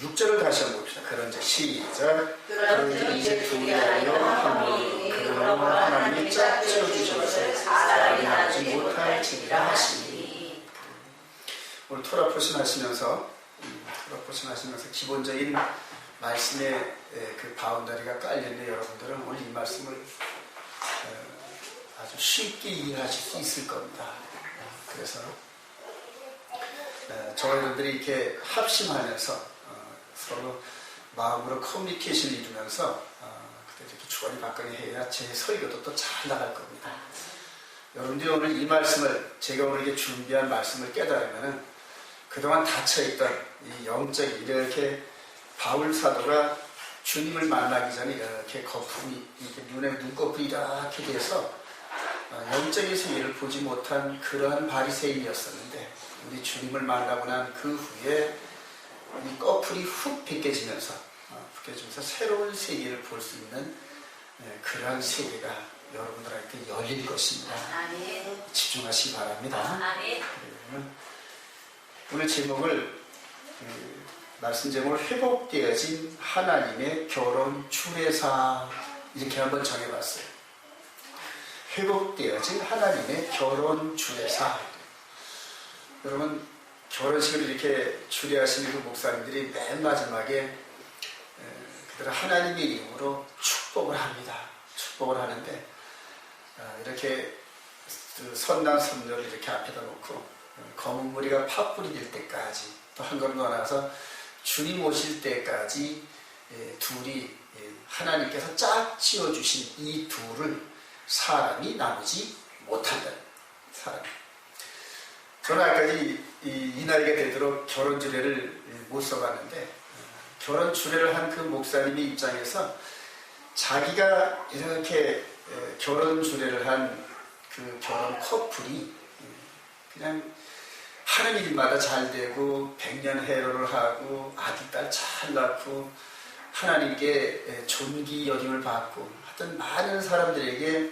6절을 다시 한번 봅시다. 그런즉 시작. 그런즉 이제 둘이 아니요 한 몸이 그러므로 하나님이 짝지어 주셔서 사람이 나지 못할지니라 하시니. 오늘 토라 포신하시면서 기본적인 말씀의 그 바운더리가 깔려있는 여러분들은 오늘 이 말씀을 아주 쉽게 이해하실 수 있을 겁니다. 그래서 저와 여러분들이 이렇게 합심하면서 서로 마음으로 커뮤니케이션을 이루면서 이렇게 주거니 받거니 해야 제 설교도 또 잘 나갈 겁니다. 여러분들이 오늘 이 말씀을, 제가 오늘 이렇게 준비한 말씀을 깨달으면은 그동안 닫혀있던 이 영적인 이렇게 바울 사도가 주님을 만나기 전에 이렇게 거품이, 이렇게 눈에 눈꺼풀이 이렇게 돼서 영적인 세계를 보지 못한 그러한 바리새인이었었는데, 우리 주님을 만나고 난 그 후에 이 꺼풀이 훅 벗겨지면서 새로운 세계를 볼 수 있는 그러한 세계가 여러분들한테 열릴 것입니다. 집중하시기 바랍니다. 오늘 제목을, 말씀 제목을 회복되어진 하나님의 결혼 주례사, 이렇게 한번 정해봤어요. 회복되어진 하나님의 결혼 주례사. 여러분, 결혼식을 이렇게 주례하시는 그 목사님들이 맨 마지막에 그들은 하나님의 이름으로 축복을 합니다. 축복을 하는데 이렇게 선남 선녀를 이렇게 앞에다 놓고 검은 머리가 팥불이 될 때까지, 또 한 걸음 더 나가서 주님 오실 때까지 둘이 하나님께서 짝 지어주신 이 둘을 사람이 나누지 못한다는 사람. 저는 아까지 이 나이가 되도록 결혼 주례를 못 써봤는데, 결혼 주례를 한 그 목사님의 입장에서 자기가 이렇게 결혼 주례를 한 그 결혼 커플이 그냥 하는 일마다 잘 되고 백년해로를 하고 아들 딸 잘 낳고 하나님께 존귀 여김을 받고 하여튼 많은 사람들에게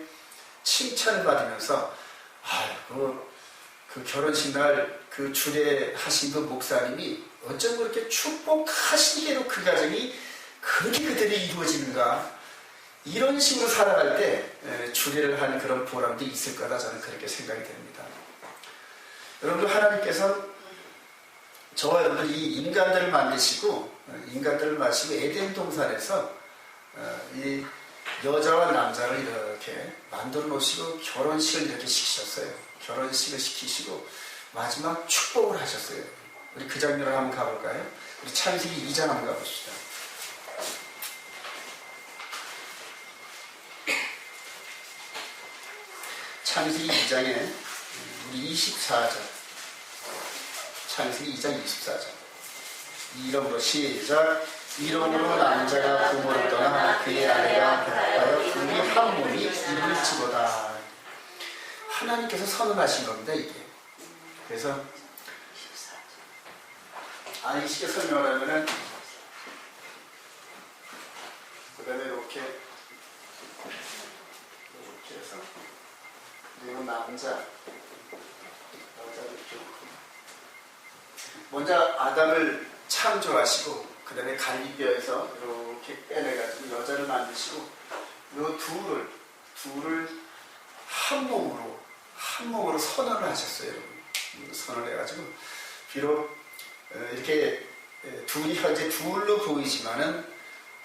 칭찬을 받으면서, 아이고 그 결혼식 날 그 주례하신 그 목사님이 어쩜 그렇게 축복하시기로 그 가정이 그렇게 그대로 이루어지는가, 이런 식으로 살아갈 때 주례를 하는 그런 보람도 있을 거다, 저는 그렇게 생각이 됩니다. 여러분들, 하나님께서 저와 여러분들 이 인간들을 만드시고 에덴 동산에서 이 여자와 남자를 이렇게 만들어 놓으시고 결혼식을 이렇게 시키셨어요. 결혼식을 시키시고 마지막 축복을 하셨어요. 우리 그 장면을 한번 가볼까요? 우리 창세기 2장 한번 가봅시다. 창세기 2장에 우리 24절, 창세기 2장 24절. 이름으로 시작. 이름으로 남자가 부모를 떠나 그의 아내가 배합하여 둘이 한 몸이 이룰지보다. 하나님께서 선언하신 겁니다, 이게. 그래서 이 식의 설명을 하면은, 그 다음에 이렇게 해서, 그리고 남자 이렇게 먼저 아담을 창조하시고, 그 다음에 갈비뼈에서 이렇게 빼내가지고 여자를 만드시고, 이 둘을 한 몸으로 선언을 하셨어요, 여러분. 선언을 해가지고, 비록 이렇게 둘이 현재 둘로 보이지만은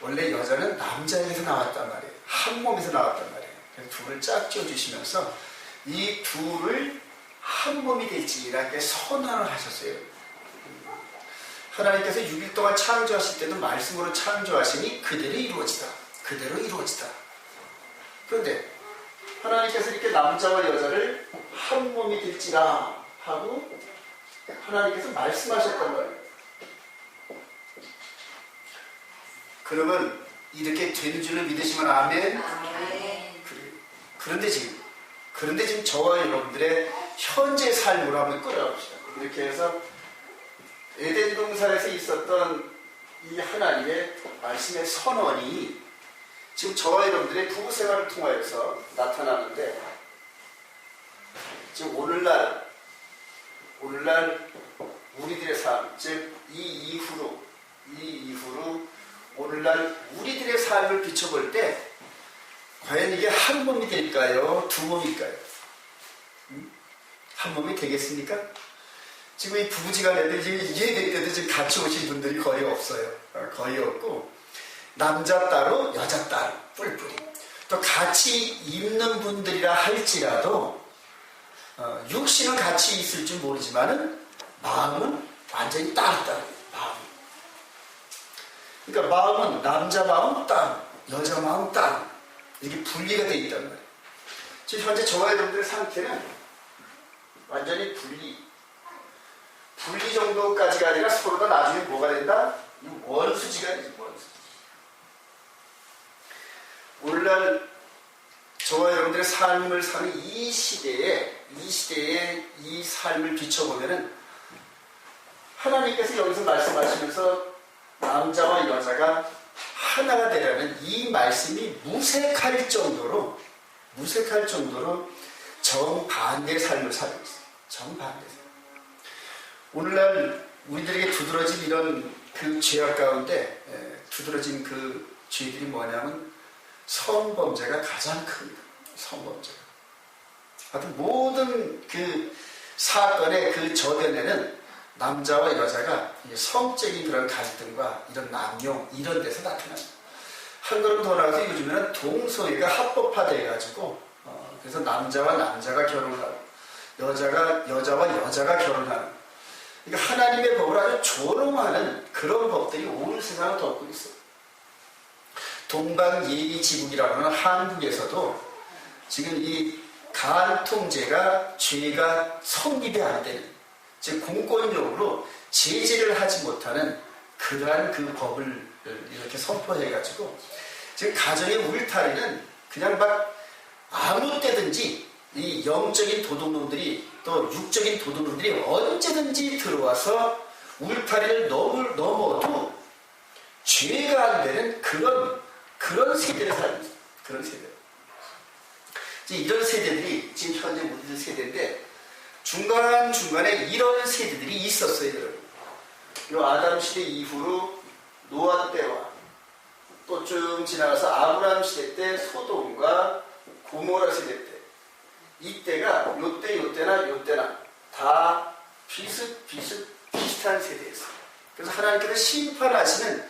원래 여자는 남자에게서 나왔단 말이에요. 한 몸에서 나왔단 말이에요. 그래서 둘을 짝 지어주시면서 이 둘을 한 몸이 될지라게 선언을 하셨어요. 하나님께서 6일 동안 창조하실 때도 말씀으로 창조하시니 그대로 이루어지다. 그런데 하나님께서 이렇게 남자와 여자를 한 몸이 될지라 하고 하나님께서 말씀하셨단 말이에요. 그러면 이렇게 되는 줄을 믿으시면 아멘. 그런데 지금 저와 여러분들의 현재 삶으로 한번 끌어봅시다. 이렇게 해서 에덴 동산에서 있었던 이 하나님의 말씀의 선언이 지금 저와 여러분들의 부부 생활을 통하여서 나타나는데, 지금 오늘날 우리들의 삶, 즉 이 이후로 이 이후로 오늘날 우리들의 삶을 비춰볼 때 과연 이게 한 몸이 될까요? 두 몸일까요? 한 몸이 되겠습니까? 지금 이 부부지간에도 이해될 때도 지금 같이 오신 분들이 거의 없어요. 거의 없고 남자 따로 여자 따로 뿔뿔이. 또 같이 입는 분들이라 할지라도 육신은 같이 있을 줄 모르지만은 마음은 완전히 따로따로. 마음. 그러니까 마음은 남자 마음 따로, 여자 마음 따로 이렇게 분리가 되어 있단 말이에요. 지금 현재 저와 여러분들의 상태는 완전히 분리 정도까지가 아니라 서로가 나중에 뭐가 된다? 원수지가 되지, 원수지. 오늘날 저와 여러분들의 삶을 사는 이 시대에 이 삶을 비춰보면은 하나님께서 여기서 말씀하시면서 남자와 여자가 하나가 되라는 이 말씀이 무색할 정도로 정반대의 삶을 살고 있어요. 정반대. 오늘날 우리들에게 두드러진 이런 그 죄악 가운데 두드러진 그 죄들이 뭐냐면 성범죄가 가장 큽니다. 성범죄가. 하여튼 모든 그 사건의 그 저변에는 남자와 여자가 성적인 그런 갈등과 이런 남용 이런 데서 나타납니다. 한 걸음 더 나가서 요즘에는 동성애가 합법화돼가지고 그래서 남자와 남자가 결혼을 하고 여자와 여자가 결혼하는 그러니까 하나님의 법을 아주 조롱하는 그런 법들이 온 세상을 덮고 있어요. 동방예의지국이라고 하는 한국에서도 지금 이 간통죄가 죄가 성립이 안 되는 즉 공권력으로 제재를 하지 못하는 그러한 그 법을 이렇게 선포해가지고 지금 가정의 울타리는 그냥 막 아무 때든지 이 영적인 도둑놈들이 또 육적인 도둑놈들이 언제든지 들어와서 울타리를 넘어도 죄가 안 되는 그런 세대를 살고 있어요. 그런 세대. 이런 세대들이 지금 현재 우리들 세대인데 중간중간에 이런 세대들이 있었어요. 여러분. 아담 시대 이후로 노아 때와 또 좀 지나가서 아브라함 시대 때 소돔과 고모라 세대 때 이때가 요때나 다 비슷한 세대였어요. 그래서 하나님께서 심판하시는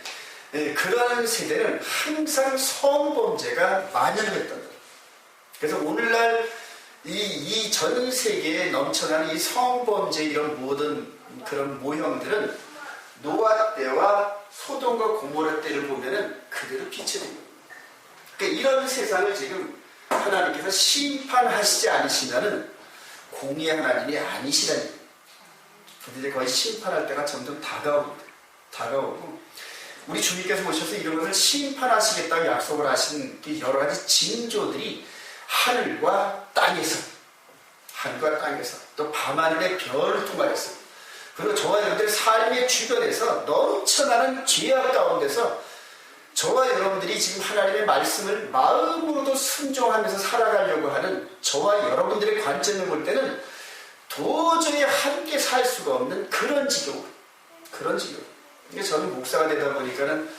그런 세대는 항상 성범죄가 만연했던 거예요. 그래서 오늘날 이 전 세계에 넘쳐나는 이 성범죄 이런 모든 그런 모형들은 노아 때와 소돔과 고모라 때를 보면은 그대로 비춰집니다. 그러니까 이런 세상을 지금 하나님께서 심판하시지 않으시면은 공의의 하나님이 아니시라는 거예요. 이제 거의 심판할 때가 점점 다가오고 우리 주님께서 오셔서 이런 것을 심판하시겠다고 약속을 하신 여러 가지 징조들이 하늘과 땅에서 또 밤하늘의 별을 통하여서 그리고 저와 여러분들의 삶의 주변에서 넘쳐나는 죄악 가운데서 저와 여러분들이 지금 하나님의 말씀을 마음으로도 순종하면서 살아가려고 하는 저와 여러분들의 관점을 볼 때는 도저히 함께 살 수가 없는 그런 지경. 그러니까 저는 목사가 되다 보니까는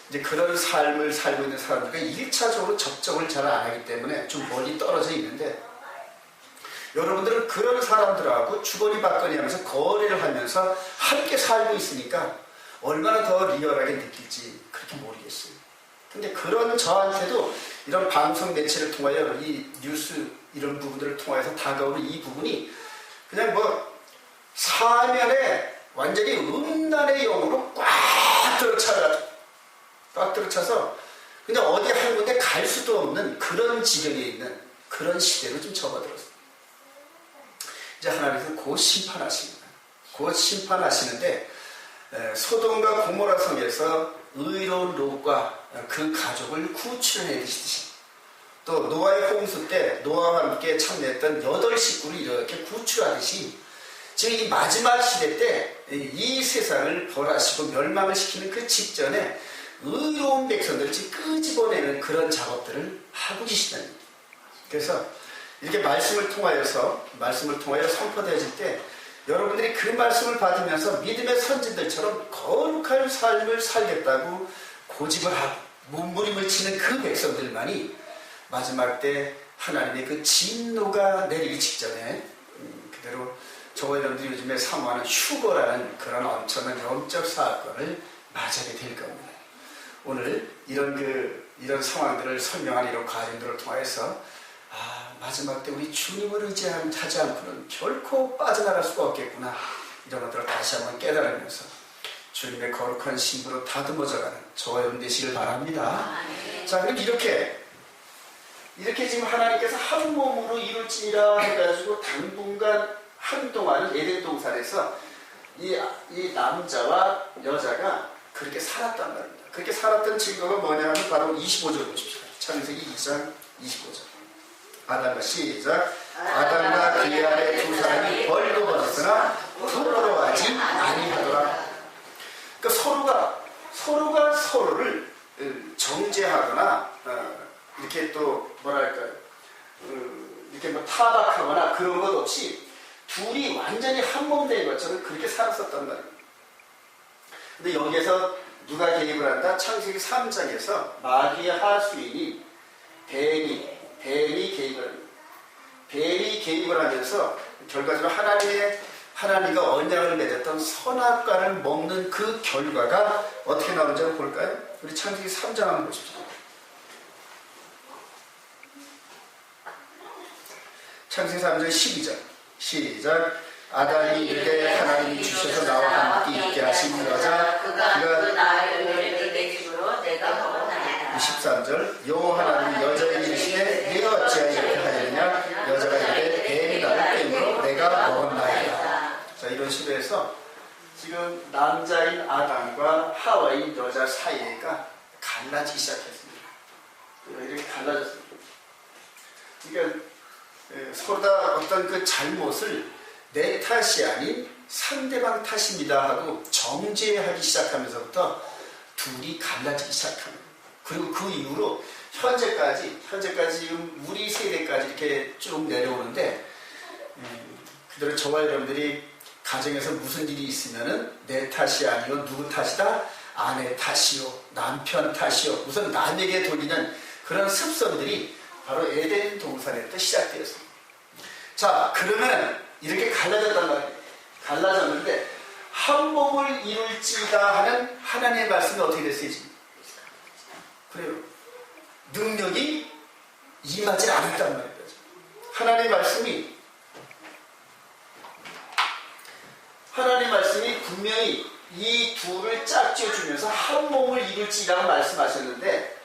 이제 그런 삶을 살고 있는 사람들과 1차적으로 접촉을 잘 안 하기 때문에 좀 멀리 떨어져 있는데 여러분들은 그런 사람들하고 주거니 받거니 하면서 거래를 하면서 함께 살고 있으니까 얼마나 더 리얼하게 느낄지 그렇게 모르겠어요. 근데 그런 저한테도 이런 방송 매체를 통하여 이 뉴스 이런 부분들을 통해서 다가오는 이 부분이 그냥 뭐 사면에 완전히 음란의 영으로 꽉 들어차서 그냥 어디 한 군데 갈 수도 없는 그런 지경에 있는 그런 시대로 좀 접어들었어요. 이제 하나님께서 곧 심판하십니다. 곧 심판하시는데 소돔과 고모라 성에서 의로운 롯과 그 가족을 구출해내시듯이 또 노아의 홍수 때 노아와 함께 참여했던 8식구를 이렇게 구출하듯이 지금 이 마지막 시대 때 이 세상을 벌하시고 멸망을 시키는 그 직전에 의로운 백성들을 끄집어내는 그런 작업들을 하고 계시다는 거예요. 그래서 이렇게 말씀을 통하여 선포되어질 때 여러분들이 그 말씀을 받으면서 믿음의 선진들처럼 거룩한 삶을 살겠다고 고집을 하고 몸부림을 치는 그 백성들만이 마지막 때 하나님의 그 진노가 내리기 직전에 그대로 저와 여러분들이 요즘에 사모하는 휴거라는 그런 엄청난 영적 사건을 맞이하게 될 겁니다. 오늘 이런 상황들을 설명하는 이런 과정들을 통해서 마지막 때 우리 주님을 의지하지 않고는 결코 빠져나갈 수가 없겠구나, 이런 것들을 다시 한번 깨달으면서 주님의 거룩한 신부로 다듬어져가는 저와 여러분 되시길 바랍니다. 자, 그럼 이렇게 지금 하나님께서 한 몸으로 이룰지니라 해가지고 당분간 한동안은 에덴 동산에서 이 남자와 여자가 그렇게 살았단 말입니다. 그렇게 살았던 증거가 뭐냐 하면 바로 25절 보십시오. 창세기 2장 25절. 아담과 시작. 아담과 그의 아내 두 사람이 벌도 벌었으나 부끄러워하지 아니하더라. 그러니까 서로가 서로를 정죄하거나 이렇게 또 뭐랄까요, 이렇게 뭐 타박하거나 그런 것 없이 둘이 완전히 한 몸 된 것처럼 그렇게 살았었단 말입니다. 근데 여기에서 누가 개입을 한다? 창세기 3장에서 마귀의 하수인이 뱀이 개입을 합니다. 뱀이 개입을 하면서 결과적으로 하나님과 언약을 맺었던 선악과를 먹는 그 결과가 어떻게 나오는지 한번 볼까요? 우리 창세기 3장 한번 보십시오. 창세기 3장 12절 시작. 아담이 이르되 하나님이 주셔서 나와 함께 있게 하신 여자 그가 내 집으로 내가 먹어나이다. 23절 여호와 하나님이 여자에게 이르시되 내가 어찌하여 이렇게 하였느냐 여자가 이르되 뱀이 나를 꿰므로 내가 먹었나이다. 자, 이런 식으로 해서 지금 남자인 아담과 하와인 여자 사이가 갈라지기 시작했습니다. 이렇게 갈라졌습니다. 그러니까 서로 다 어떤 그 잘못을 내 탓이 아닌 상대방 탓입니다 하고 정죄하기 시작하면서부터 둘이 갈라지기 시작합니다. 그리고 그 이후로 현재까지 지금 우리 세대까지 이렇게 쭉 내려오는데, 그대로 저와 여러분들이 가정에서 무슨 일이 있으면은 내 탓이 아니요 누구 탓이다? 아내 탓이요 남편 탓이요 우선 남에게 돌리는 그런 습성들이 바로 에덴 동산에부터 시작되었습니다. 자, 그러면 이렇게 갈라졌단 말이에요. 갈라졌는데 한 몸을 이룰지다 하는 하나님의 말씀이 어떻게 됐어요? 그래요. 능력이 임하지 않았단 말이에요. 하나님의 말씀이 분명히 이 둘을 짝지어주면서 한 몸을 이룰지라고 말씀하셨는데,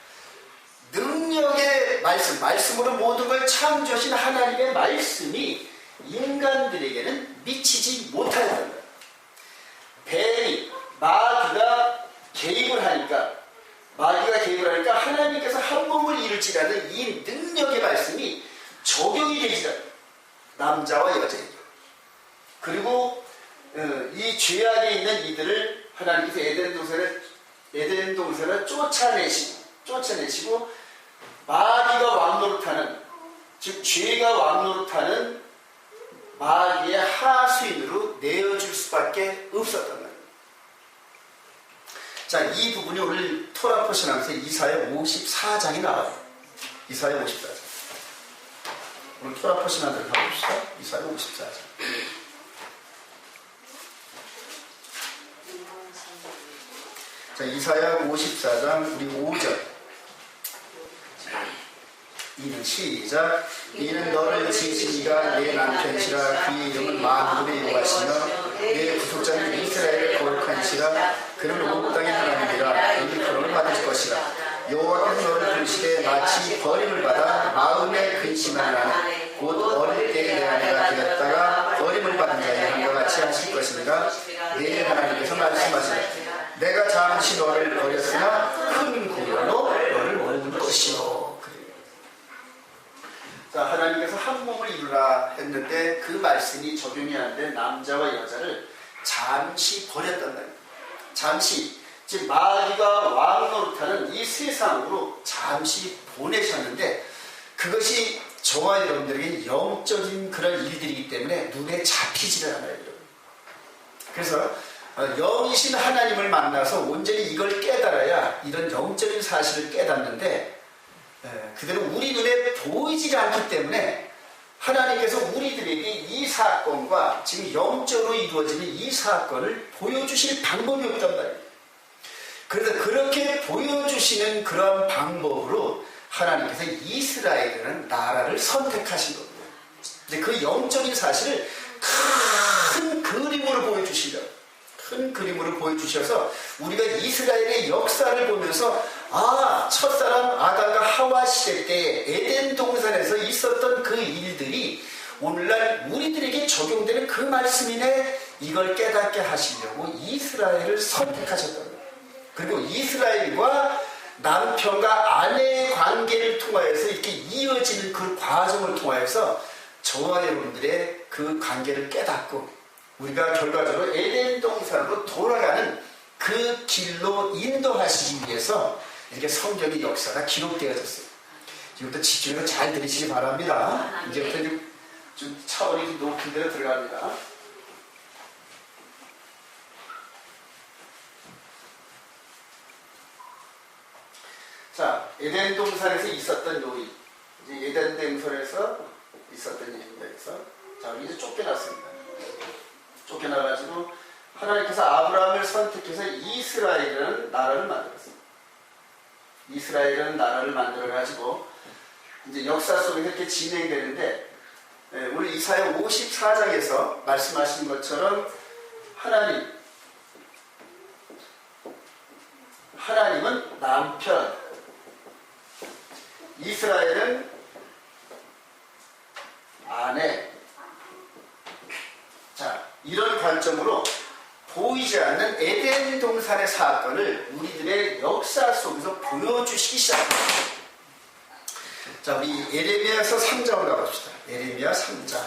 능력의 말씀으로 모든 걸 창조하신 하나님의 말씀이 인간들에게는 미치지 못하였던 거예요. 뱀이 마귀가 개입을 하니까 하나님께서 한 몸을 이룰지라는 이 능력의 말씀이 적용이 되지 않아요. 남자와 여자에게. 그리고 이 죄악에 있는 이들을 하나님께서 에덴 동산을 쫓아내시고 마귀가 왕노릇하는, 즉 죄가 왕노릇하는 마귀의 하수인으로 내어줄 수밖에 없었단 말이에요. 자, 이 부분이 오늘 토라 포션하면서 이사야 54장이 나와요. 이사야 54장. 오늘 토라 포션하면서 가봅시다. 이사야 54장. 자, 이사야 54장 우리 5절. 이는 시작. 이는 너를 지으신 이가 내 남편이시라. 그의 이름은 만군의 여호와시며 내 구속자는 이스라엘의 거룩하시라. 그는 온 땅의 하나님이라. 일컬음을 받을 것이라. 여호와께서 너를 부르시되 마치 버림을 받아 마음에 근심하는 아내 곧 어릴 때의 내 아내가 되었다가 버림을 받은 자의 한과 같이 하실 것입니다. 내 하나님께서 말씀하시되 내가 잠시 너를 버렸으나 큰 공로로 너를 모을 것이요. 자, 하나님께서 한 몸을 이루라 했는데 그 말씀이 적용이 안 된 남자와 여자를 잠시 버렸단 말이에요. 잠시, 즉 마귀가 왕노릇하는 이 세상으로 잠시 보내셨는데, 그것이 저와 여러분들에게 영적인 그런 일들이기 때문에 눈에 잡히지를 않아요. 여러분. 그래서 영이신 하나님을 만나서 온전히 이걸 깨달아야 이런 영적인 사실을 깨닫는데 그대로 우리 눈에 보이지 않기 때문에 하나님께서 우리들에게 이 사건과 지금 영적으로 이루어지는 이 사건을 보여주실 방법이 없단 말이에요. 그래서 그렇게 보여주시는 그런 방법으로 하나님께서 이스라엘이라는 나라를 선택하신 겁니다. 이제 그 영적인 사실을 큰 그림으로 보여주신 거예요. 큰 그림으로 보여주셔서 우리가 이스라엘의 역사를 보면서 첫사람 아담과 하와 시대 때 에덴 동산에서 있었던 그 일들이 오늘날 우리들에게 적용되는 그 말씀이네, 이걸 깨닫게 하시려고 이스라엘을 선택하셨던 거예요. 그리고 이스라엘과 남편과 아내의 관계를 통하여서 이렇게 이어지는 그 과정을 통하여서 저와 여러분들의 그 관계를 깨닫고 우리가 결과적으로 에덴 동산으로 돌아가는 그 길로 인도하시기 위해서 이렇게 성경의 역사가 기록되어졌어요. 지금부터 집중해서 잘 들으시기 바랍니다. 이제부터 좀 차원이 높은 데로 들어갑니다. 자, 에덴 동산에서 있었던 요인, 이제 에덴 동산에서 있었던 일입니다. 그래서 자, 우리 이제 쫓겨났습니다. 쫓겨나가지고 하나님께서 아브라함을 선택해서 이스라엘이라는 나라를 만들었습니다. 이스라엘이라는 나라를 만들어가지고 이제 역사 속에서 이렇게 진행되는데 오늘 이사야 54장에서 말씀하신 것처럼 하나님은 남편, 이스라엘은 아내. 자, 이런 관점으로 보이지 않는 에덴 동산의 사건을 우리들의 역사 속에서 보여주시기 시작합니다. 자, 우리 예레미야서 3장으로 가봅시다. 예레미야 3장.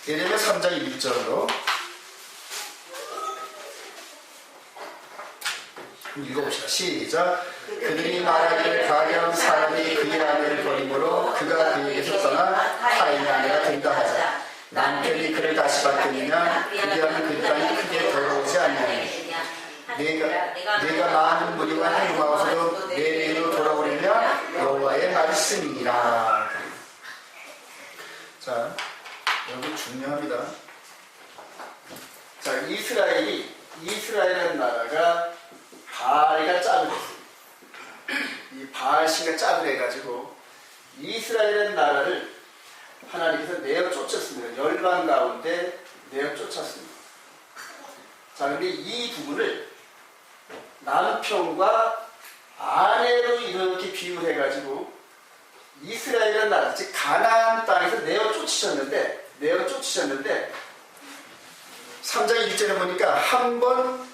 예레미야 3장 1절로 읽어봅시다. 시작. 그들이 말하기를 가령 사람이 그의 아내를 버림으로 그가 그에게서 떠나 타인의 아내가 된다 하자. 남편이 그를 다시 받겠느냐? 그리하면 그 땅이 크게 더러우지 않느냐? 내가 많은 무리와 행동하고서도 내일로 돌아오리냐? 여호와의 말씀이니라. 자, 여기 중요합니다. 자, 이스라엘이라는 나라가 바알이가 짝을 했어요. 이 바알씨가 짝을 해가지고 이스라엘이라는 나라를 하나님께서 내어 쫓았습니다. 열방 가운데 내어 쫓았습니다. 자, 근데 이 부분을 남편과 아내로 이렇게 비유를 해가지고 이스라엘이라는 나라, 즉 가나안 땅에서 내어 쫓으셨는데 3장 1절에 보니까 한번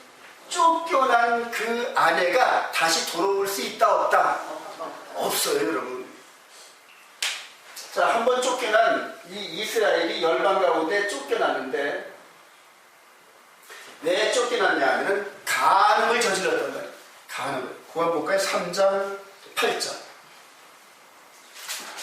쫓겨난 그 아내가 다시 돌아올 수 있다 없다? 없어요, 여러분. 자, 한번 쫓겨난 이 이스라엘이 열방 가운데 쫓겨났는데 왜 쫓겨났냐 하면 간음을 저질렀단 말이에요. 간음을. 그거 볼까요? 3장 8절.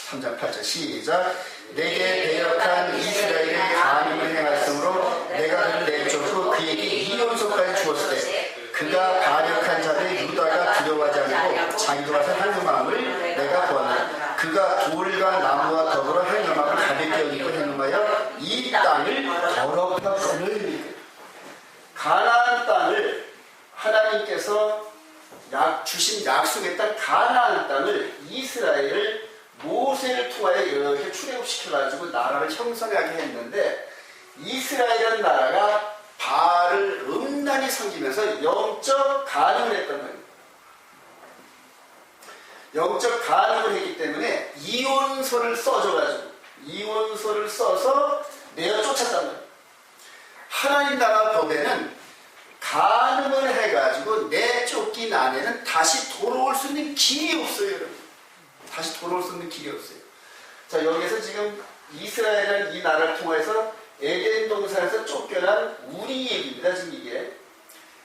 3장 8절 시작. 내게 배역한 이스라엘이 간음을 행하였으므로 내가 그를 내쫓고 그에게 이혼소까지 주었을 때 그가 반역한 자들 유다가 두려워하지 않고 자기도 와서 행음함을 내가 보았노라. 그가 돌과 나무와 더불어 행음함을 가볍게 여기고 행음하여 이 땅을 더럽혔거늘. 가나안 땅을 하나님께서 주신 약속의 땅 가나안 땅을 이스라엘을 모세를 통하여 이렇게 출애굽시켜가지고 나라를 형성하게 했는데 이스라엘이라는 나라가 바알을 음란히 섬기면서 영적 간음을 했단 말이에요. 영적 간음을 했기 때문에 이혼서를 써서 내어 쫓았단 말이에요. 하나님 나라 법에는 간음을 해가지고 내쫓긴 아내는 다시 돌아올 수 있는 길이 없어요, 여러분. 다시 돌아올 수 있는 길이 없어요. 자, 여기에서 지금 이스라엘이라는 이 나라를 통해서 에덴 동산에서 쫓겨난 우리 얘기입니다. 지금 이게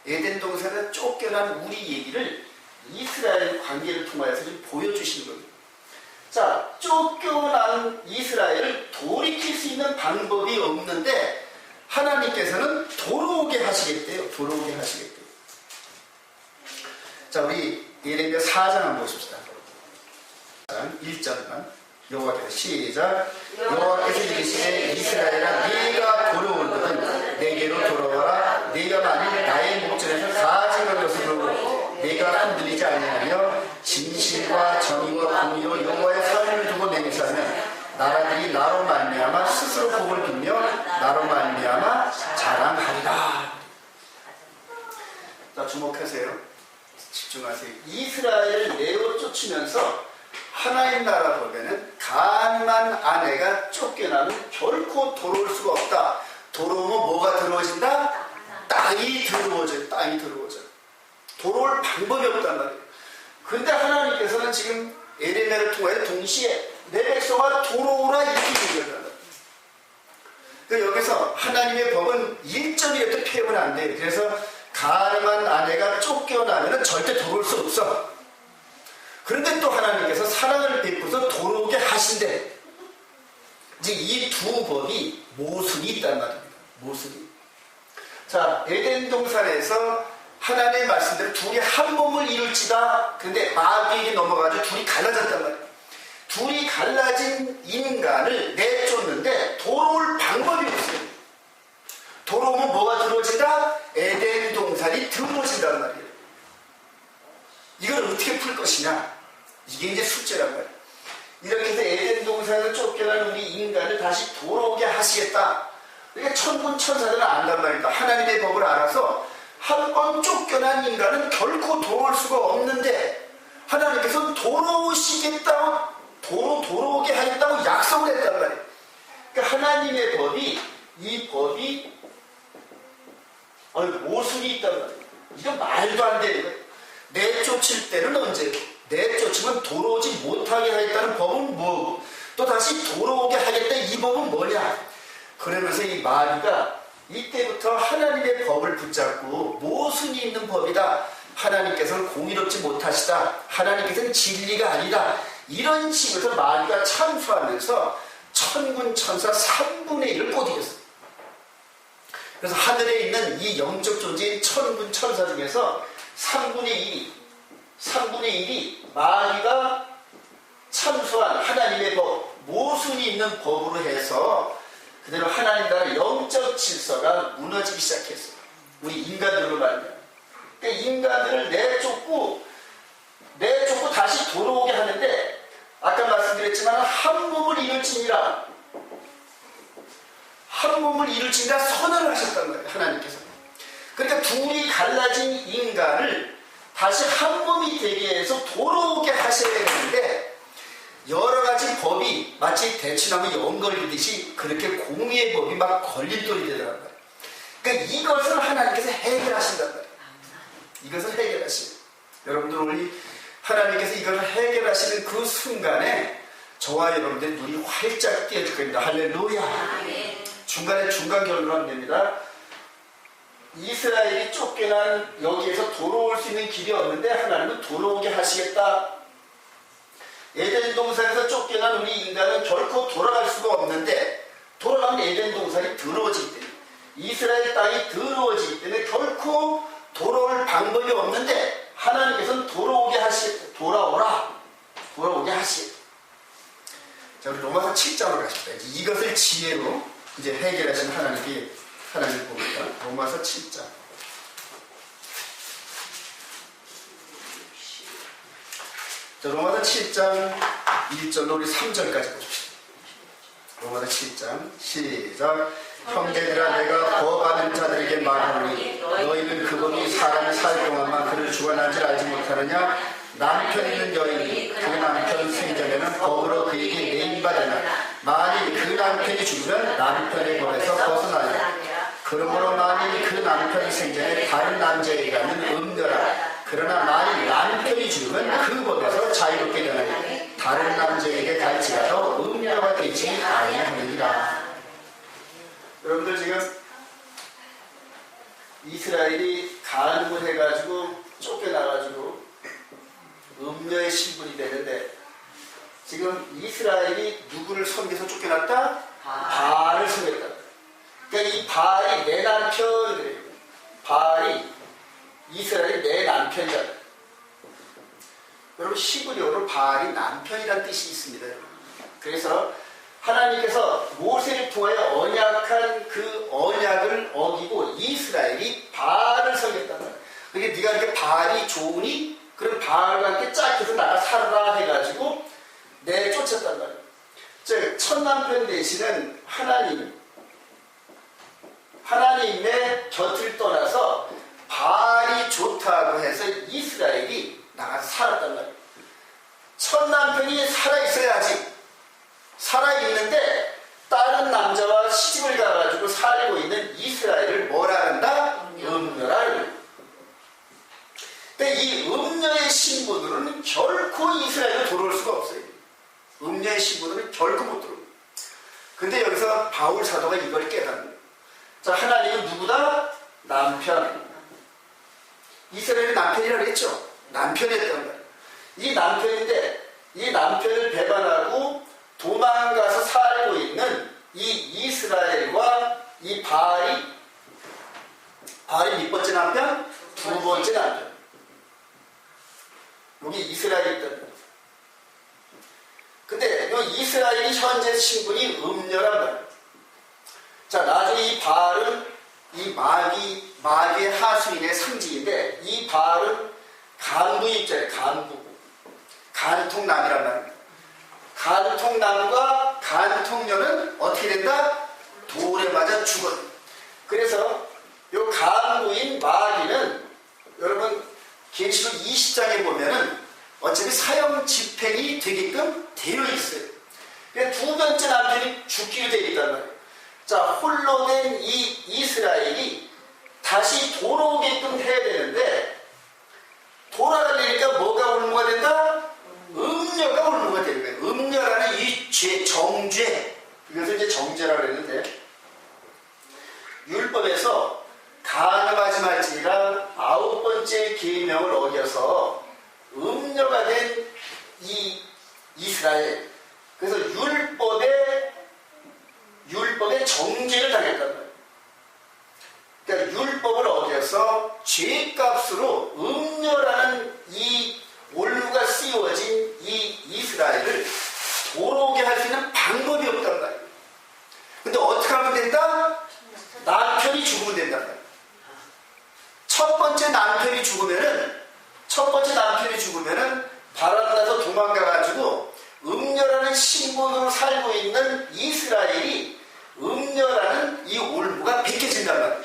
에덴 동산에서 쫓겨난 우리 얘기를 이스라엘 관계를 통하여서 좀 보여주시는 겁니다. 자, 쫓겨난 이스라엘을 돌이킬 수 있는 방법이 없는데 하나님께서는 돌아오게 하시겠대요. 돌아오게 하시겠대요. 자, 우리 예레미야 4장 한번 보십시다. 1절만 여호와께서 시작. 여호와께서 이르시되 이스라엘아 네가 돌아올거든 내게로 돌아와라. 네가 만일 나의 목전에서 가증한 것을 보고 네가 흔들리지 아니하며 진실과 정의와 공의로 여호와의 사명을 두고 맹세하면 나라들이 나로 말미암아 스스로 복을 빌며 나로 말미암아 자랑하리라. 자, 주목하세요. 집중하세요. 이스라엘을 내어 쫓으면서 하나님 나라 법에는 가늠한 아내가 쫓겨나면 결코 돌아올 수가 없다. 돌아오면 뭐가 들어오진다? 땅이 들어오죠. 땅이 들어오죠. 돌아올 방법이 없단 말이에요. 그런데 하나님께서는 지금 에레미야를 통해 동시에 내 백성아 돌아오라 이렇게 얘기한단 말이에요. 그러니까 여기서 하나님의 법은 일절이라도 피하면 안 돼요. 그래서 가늠한 아내가 쫓겨나면 절대 돌아올 수 없어. 그런데 또 하나님께서 사랑을 베풀어서 돌아오게 하신대. 이제 이 두 법이 모순이 있단 말입니다. 모순이. 자, 에덴 동산에서 하나님의 말씀대로 둘이 한 몸을 이룰지다. 근데 마귀에게 넘어가지고 둘이 갈라졌단 말이에요. 둘이 갈라진 인간을 내쫓는데 돌아올 방법이 없어요. 돌아오면 뭐가 들어오진다? 에덴 동산이 들어오진단 말이에요. 이걸 어떻게 풀 것이냐? 이게 이제 숙제란 말이에요. 이렇게 해서 에덴 동산에서 쫓겨난 우리 인간을 다시 돌아오게 하시겠다. 그러니까 천군 천사들은 안단 말입니다. 하나님의 법을 알아서 한 번 쫓겨난 인간은 결코 돌아올 수가 없는데 하나님께서 돌아오시겠다, 돌아오게 하겠다고 약속을 했단 말이에요. 그러니까 하나님의 법이, 이 법이 모순이 있단 말이에요. 이건 말도 안 되는 거예요. 내쫓을 때는 언제요? 내쫓으면 돌아오지 못하게 하겠다는 법은 뭐고 또 다시 돌아오게 하겠다 이 법은 뭐냐? 그러면서 이 마귀가 이때부터 하나님의 법을 붙잡고 모순이 있는 법이다. 하나님께서는 공의롭지 못하시다. 하나님께서는 진리가 아니다. 이런 식으로 마귀가 참수하면서 천군 천사 3분의 1을 못 이겼어요. 그래서 하늘에 있는 이 영적 존재인 천군 천사 중에서 3분의 1이 마귀가 참수한 하나님의 법, 모순이 있는 법으로 해서 그대로 하나님 나라 영적 질서가 무너지기 시작했어요. 우리 인간들로 말이야. 그러니까 인간들을 내쫓고 다시 돌아오게 하는데 아까 말씀드렸지만 한 몸을 이룰지니라 선언을 하셨단 말이에요. 하나님께서. 그러니까 둘이 갈라진 인간을 다시 한 몸이 되게 해서 돌아오게 하셔야 되는데 여러 가지 법이 마치 대추나무 연걸리듯이 그렇게 공의의 법이 막 걸림돌이 되더란 말이에요. 그러니까 이것을 하나님께서 해결하신단 말이에요. 이것을 해결하시고 여러분들 우리 하나님께서 이걸 해결하시는 그 순간에 저와 여러분들의 눈이 활짝 띄어질 겁니다. 할렐루야. 중간 결론하면 됩니다. 이스라엘이 쫓겨난 여기에서 돌아올 수 있는 길이 없는데 하나님은 돌아오게 하시겠다. 에덴 동산에서 쫓겨난 우리 인간은 결코 돌아갈 수가 없는데 돌아가면 에덴 동산이 더러워지기 때문에 이스라엘 땅이 더러워지기 때문에 결코 돌아올 방법이 없는데 하나님께서는 돌아오게 하시겠다. 자, 우리 로마서 7장으로 가십시다. 이것을 지혜로 이제 해결하신 하나님을 봅니다. 로마서 7장. 자, 로마서 7장 1절로 우리 3절까지 보십시오. 로마서 7장 시작. 형제들아 내가 거하는 자들에게 말하노니 너희는 그 법이 사람이 살 동안만 그를 주관할 줄 알지 못하느냐. 남편 있는 여인이 그 남편 생전에는 법으로 그에게 내인받으나 만일 그 남편이 죽으면 남편의 법에서 벗어나리라. 그러므로 만일 그 남편이 생전에 다른 남자에게 가면 음녀라. 그러나 만일 남편이 죽으면 그 법에서 자유롭게 되나니 다른 남자에게 갈지라도 음녀가 되지 아니하느니라. 여러분들 지금 이스라엘이 간음을 해가지고 쫓겨나가지고 음녀의 신분이 되는데 지금 이스라엘이 누구를 섬겨서 쫓겨났다? 바알을 섬겼다. 그러니까 이 바알이 내 남편 그래요. 바알이 이스라엘이 내 남편이다. 여러분 히브리어로 바알이 남편이라는 뜻이 있습니다. 그래서 하나님께서 모세를 통하여 언약한 그 언약을 어기고 이스라엘이 바알을 섬겼단 말이야. 그러니까 네가 이렇게 바알이 좋으니 그럼 바알과 함께 짝해서 나가 살아라 해가지고 내쫓았단 말이야. 즉 첫 남편 되시는 하나님의 곁을 떠나서 바알이 좋다고 해서 이스라엘이 나가서 살았단 말이야. 첫 남편이 살아있어야지. 살아있는데 다른 남자와 시집을 가가지고 살고 있는 이스라엘을 뭐라 한다? 음녀라. 근데 이 음녀의 신부들은 결코 이스라엘로 들어올 수가 없어요. 음녀의 신부들은 결코 못 들어옵니다. 근데 여기서 바울 사도가 이걸 깨닫는 거예요. 자, 하나님은 누구다? 남편. 이스라엘의 남편이라고 했죠. 남편이었단 말이에요. 이 남편인데 이 남편을 배반하고 도망가서 살고 있는 이 이스라엘과 이 바알이 몇 번째 남편? 두 번째 남편. 여기 이스라엘이 있던. 근데 이 이스라엘이 현재 신분이 음녀란 말이에요. 자, 나중에 이 바알은 이 마귀의 하수인의 상징인데 이 바알은 간부 입자예요. 간통남이란 말입니다. 간통남과 간통녀는 어떻게 된다? 돌에 맞아 죽어요. 그래서 이 간부인 마귀는 여러분 계시록 20장에 보면은 어차피 사형 집행이 되게끔 되어 있어요. 그러니까 두 번째 남편이 죽기로 되어 있단 말이에요. 자, 홀로 된 이 이스라엘이 다시 돌아오게끔 해야 되는데 돌아가려니까 뭐가 올무가 된다? 음녀가 올무가 되는 거예요. 음녀라는 이 정죄, 이것을 이제 정죄라고 했는데 율법에서 간음하지 말지니라 9번째 계명을 어겨서 음녀가 된 이 이스라엘, 그래서 율법의 정죄를 당했단 말이에요. 그러니까 율법을 어겨서 죄값으로 음녀라는 이 올무가 씌워진 이 이스라엘을 돌아오게 할 수 있는 방법이 없단 말이에요. 근데 어떻게 하면 된다? 남편이 죽으면 된단 말이에요. 첫 번째 남편이 죽으면은 바람나서 도망가가지고 음녀라는 신분으로 살고 있는 이스라엘이 음녀라는 이 올무가 벗겨진단 말이에요.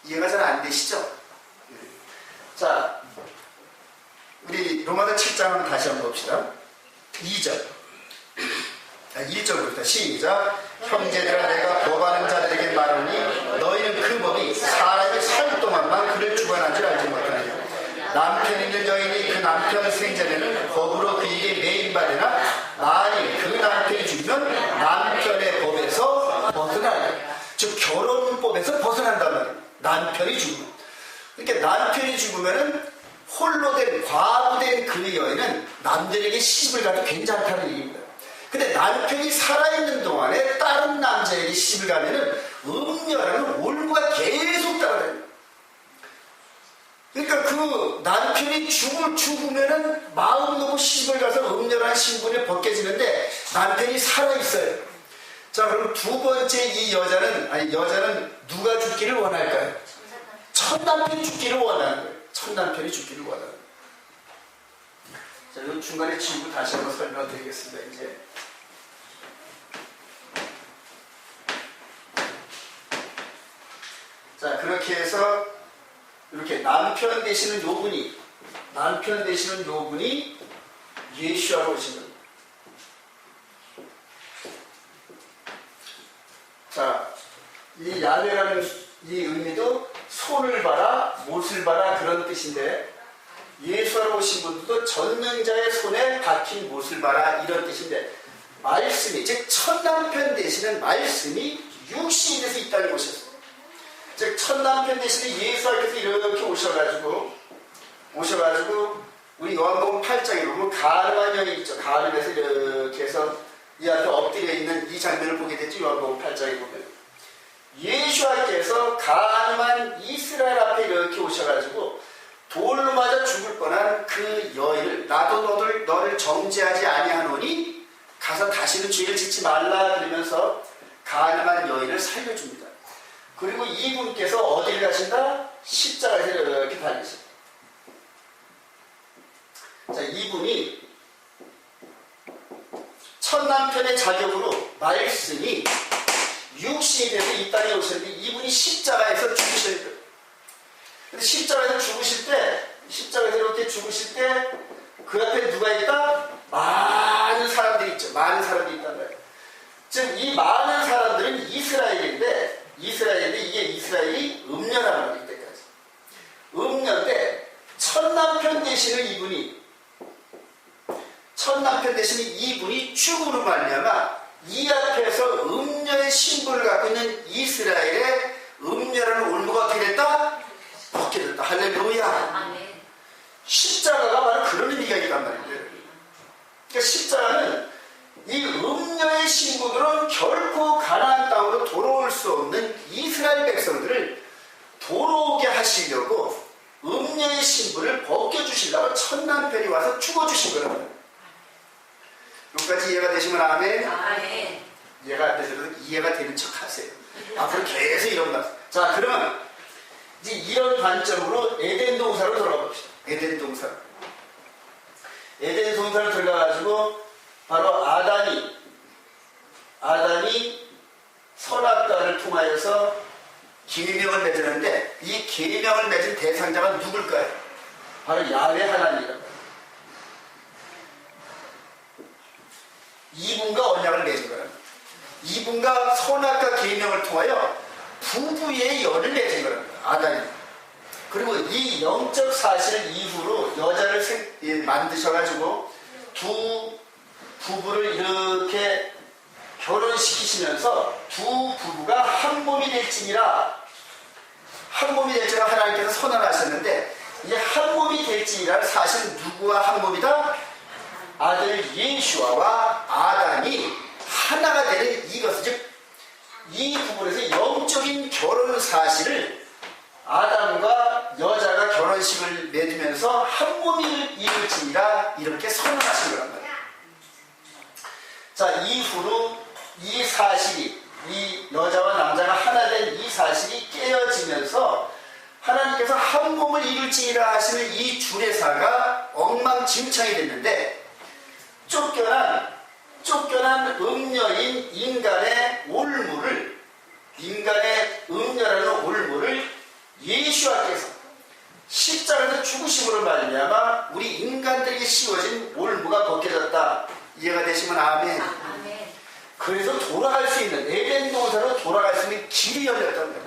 이해가 잘 안 되시죠? 자, 우리 로마서 7장을 다시 한번 봅시다. 2절. 1절부터 시작. 형제들아, 내가 법하는 자들에게 말하니 너희는 그 법이 사람이 살 동안만 그를 주관한 줄 알지 못하느냐. 남편 있는 여인이 그 남편 생전에는 법으로 그에게 매인받으나 만일 그 남편이 죽으면 남편의 법에서 벗어나냐. 즉 결혼법에서 벗어난단 말이에요. 남편이 죽으면. 그러니까 남편이 죽으면은 홀로 된 과부된 그 여인은 남들에게 시집을 가도 괜찮다는 얘기입니다. 근데 남편이 살아있는 동안에 다른 남자에게 시집을 가면은 음녀라는 올무가 계속 따라다닙니다. 그러니까 그 남편이 죽으면은 마음 놓고 시집을 가서 음녀라는 신분을 벗겨지는데 남편이 살아있어요. 자, 그럼 두 번째 이 여자는 누가 죽기를 원할까요? 첫 남편이 죽기를 원하는 거예요. 첫 남편이 죽기를 원하는 거예요. 자, 이 중간에 친구 다시 한번 설명을 드리겠습니다. 이제. 자, 그렇게 해서 이렇게 남편 되시는 요분이 예수하러 오신 겁니다. 자, 이 야훼라는 이 의미도 손을 봐라, 못을 봐라 그런 뜻인데 예수하러 오신 분들도 전능자의 손에 박힌 못을 봐라 이런 뜻인데 말씀이, 즉 첫 남편 되시는 말씀이 육신이 돼서 이 땅에 오셨어요. 즉 첫 남편 되시는 예수께서 이렇게 오셔가지고 우리 요한복음 8장에 보면 가늠한 여인 있죠. 가늠에서 이렇게 해서 이 앞에 엎드려 있는 이 장면을 보게 되죠. 요한복음 8장에 보면 예수님께서 가늠한 이스라엘 앞에 이렇게 오셔가지고 돌로 맞아 죽을 뻔한 그 여인을 나도 너를 정죄하지 아니하노니 가서 다시는 죄를 짓지 말라 그러면서 가늠한 여인을 살려줍니다. 그리고 이분께서 어디를 가신다? 십자가에서 이렇게 달리십니다. 자, 이분이 첫 남편의 자격으로 말씀이 육신이 돼서 이 땅에 오셨는데 이분이 십자가에서 죽으셔야 돼요. 근데 십자가에서 죽으실 때 그 앞에 누가 있다? 많은 사람들이 있죠. 많은 사람들이 있단 말이에요. 즉 이 많은 사람들은 이스라엘인데 이게 이스라엘이 음녀라는 말이에요. 이때까지 음녀인데 첫 남편 되시는 이분이 죽음으로 말미암아 이 앞에서 음녀의 신분을 갖고 있는 이스라엘의 음녀라는 올무가 어떻게 됐다? 벗겨졌다. 할렐루야. 십자가가 바로 그런 의미가 있단 말이에요. 그러니까 십자가는 이 음녀의 신분으로는 결코 가나안 땅으로 돌아올 수 없는 이스라엘 백성들을 돌아오게 하시려고 음녀의 신분을 벗겨주시려고 첫 남편이 와서 죽어주신 거라고요. 여기까지 이해가 되시면 아멘. 이해가 안 되셔도 이해가 되는 척 하세요. 앞으로 계속 이런 거. 자, 그러면 이제 이런 관점으로 에덴 동산으로 돌아가 봅시다. 에덴 동산. 에덴 동산을 들어가가지고 바로 아담이 선악과를 통하여서 계명을 맺었는데 이 계명을 맺은 대상자가 누굴까요? 바로 야훼 하나님이라고. 이분과 언약을 맺은 거랍니다. 이분과 선악과 계명을 통하여 부부의 연을 맺은 거랍니다. 아담이. 그리고 이 영적 사실 이후로 여자를 만드셔가지고 두 부부를 이렇게 결혼시키시면서 두 부부가 한 몸이 될지니라 하나님께서 선언하셨는데 이 한 몸이 될지니라는 사실은 누구와 한 몸이다? 아들 예수아와 아담이 하나가 되는 이것, 즉 이 부분에서 영적인 결혼 사실을 아담과 여자가 결혼식을 맺으면서 한 몸이 이룰지니라 이렇게 선언하신 거란 말이에요. 자, 이후로 이 사실이, 이 여자와 남자가 하나 된 이 사실이 깨어지면서 하나님께서 한 몸을 이룰지니라 하시는 이 주례사가 엉망진창이 됐는데 쫓겨난 음녀인 인간의 음녀라는 올무를 예수께서 십자가에서 죽으심으로 말미암아 우리 인간들에게 씌워진 올무가 벗겨졌다. 이해가 되시면 아멘. 그래서 돌아갈 수 있는 에덴 동산으로 돌아갈 수 있는 길이 열렸단 말이에요.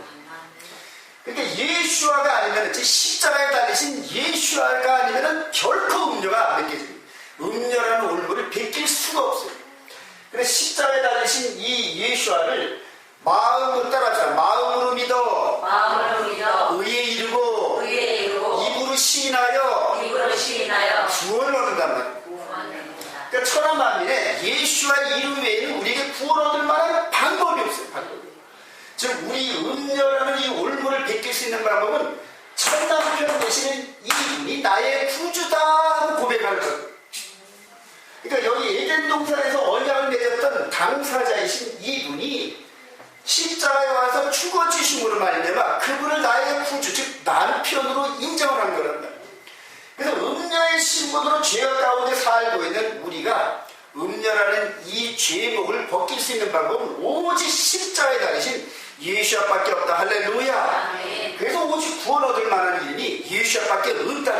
그러니까 예수아가 아니면 십자가에 달리신 예수아가 아니면 결코 음녀가 안 벗겨집니다. 음녀라는 올무를 벗길 수가 없어요. 그래서 십자가에 달리신 이 예수아를 마음으로 따라하자. 마음으로 믿어. 의에 이르고 입으로 시인하여 구원을 얻는단 말이에요. 그러니까 천하만민에 예수와 이름 외에는 우리에게 구원 얻을 만한 방법이 없어요. 즉 우리 음녀라는 이 올무를 벗길 수 있는 방법은 첫 남편 되시는 이분이 나의 구주다 하고 고백하는 거예요. 그러니까 여기 에덴 동산에서 언약을 맺었던 당사자이신 이분이 십자가에 와서 죽어주심으로 말미암아 그분을 나의 구주, 즉 남편으로 인정을 한 거란 말이에요. 그래서 음녀의 신분으로 죄악 가운데 살고 있는 우리가 음녀라는 이 죄목을 벗길 수 있는 방법은 오직 십자가에 달리신 예수밖에 없다. 할렐루야. 그래서 오직 구원 얻을 만한 이름이 예수밖에 없다는 겁니다.